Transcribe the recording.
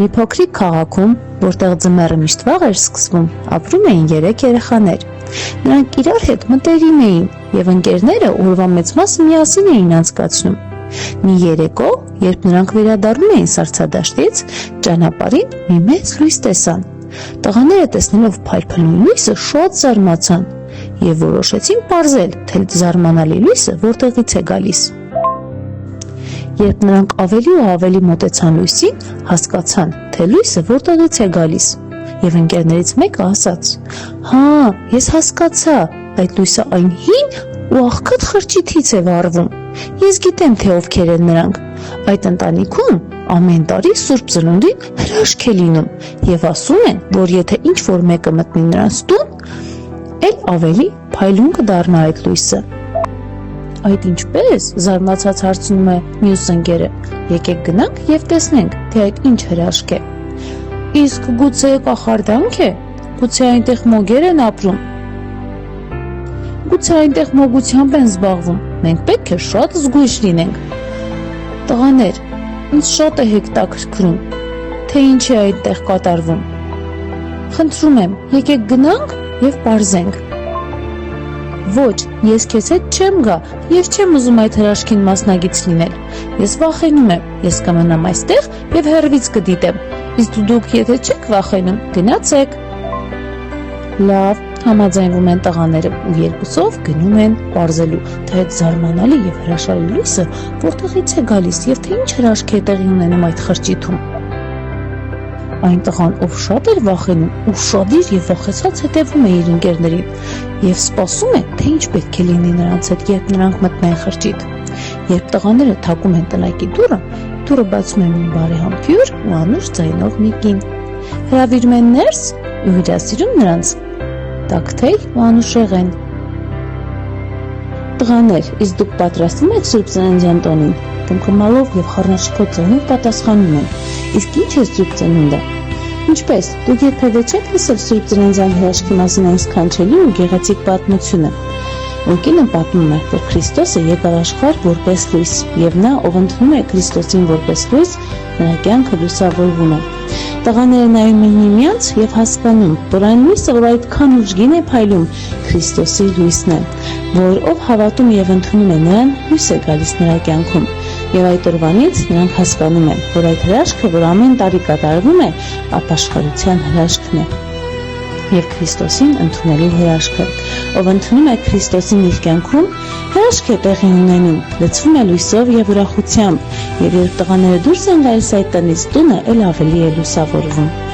Մի փոքրիկ քաղաքում, որտեղ ձմեռը միշտ վաղ էր սկսվում, ապրում էին 3 երեխաներ։ Նրանք իրար հետ մտերիմ էին եւ ընկերները օրվա մեծ մասը միասին էին անցկացնում։ Մի երեկո, երբ նրանք վերադառնում էին սառցադաշտից, ճանապարհին մի մեծ լույս տեսան։ Տղաները տեսնելով փայլփլուն լույսը շատ զարմացան եւ որոշեցին պարզել, թե զարմանալի լույսը որտեղից է գալիս։ Երբ նրանք ավելի ու ավելի մոտեցան լույսին, հասկացան, թե լույսը որտեղից է գալիս, եւ ընկերներից մեկը ասաց. «Հա, ես հասկացա, այդ լույսը այն հին ու աղքատ խրճիթից է վառվում։ Ես գիտեմ, թե ովքեր են նրանք։ Այդ ընտանիքում ամեն տարի Սուրբ Ծնունդին հրաշք է լինում եւ ասում են, որ եթե ինչ-որ մեկը մտնի նրանց տուն, էլ ավելի փայլուն կդառնա այդ լույսը»։ Այդ ինչպես, զարմացած հարցնում է մյուս ընկերը։ Եկեք գնանք եւ տեսնենք, թե այդ ինչ հրաշք է։ Իսկ գուցե կախարդանք է, գուցե այնտեղ մոգեր են ապրում, գուցե այնտեղ մոգությամբ են զբաղվում, մենք պետք է շատ զգույշ լինենք։ Տղաներ, ինձ շատ է հետաքրքրում, թե ինչ է այդտեղ կատարվում։ Խնդրում եմ, եկեք գնանք եւ պարզենք։ Ոչ, ես քեզ հետ չեմ գա եւ չեմ ուզում այդ հրաշքին մասնագից լինել։ Ես վախենում եմ, ես կմնամ այստեղ եւ հեռվից կդիտեմ։ Իսկ դուք եթե չեք վախենում, գնացեք։ Լավ, համաձայնվում են տղաները ու երկուսով գնում են պարզելու, թե այդ զարմանալի եւ հրաշալի լույսը որտեղից է գալիս եւ թե ինչ հրաշք է տեղի ունենում այդ խրճիթում։ Այն տղան, ով շատ էր վախենում ու շադիր եւ վախեցած հետևում է իր ընկերներին եւ սպասում է, թե ինչ պետք է լինի նրանց հետ, երբ նրանք մտնեն խրճիթ։ Երբ տղաները թակում են տնակի դուռը բացում է մի բարեհամբույր ու անուշ ձայնով մի կին։ Հրավիրում են ներս ու հյուրասիրում նրանց տաքթեյ ու անուշեղեն։ Տղաներ, իսկ դուք պատրաստվում եք Սուրբ Ծննդյան տոնին։ Կմկմալով եւ խառնաշփոթ ձայնով պատասխանում են։ Իսկ ինչ է Սուրբ Ծնունդը։ Ինչպես, դուք երբևէ չեք լսել Սուրբ Ծննդյան հրաշքի մասին այն սքանչելի ու գեղեցիկ պատմությունը։ Անկինը պատմում է, որ Քրիստոսը եկավ աշխարհ որպես լույս, եւ նա, ով ընդունում է Քրիստոսին որպես լույս, նրա կյանքը լուսավորվում է։ Տղաները նայում են միմյանց եւ հասկանում, որ այն լույսը, որ այդքան ուժգին է փայլում, Քրիստոսի լույսն է, որ ով հավատում եւ ընդունում է նրան, լույս է գալիս նրա կյանքում։ Եվ այդ օրվանից նրանք հասկանում են, որ այդ հրաշքը, որ ամեն տարի կատարվում է, ապաշխարության հրաշքն է եւ Քրիստոսին ընդունելու հրաշքը։ Ով ընդունում է Քրիստոսին իր կյանքում, հրաշք է տեղի ունենում, լցվում է լույսով եւ ուրախությամբ, եւ երբ տղաները դուրս են գալիս այդ տնից, տունը ել ավելի է լուսավորվում։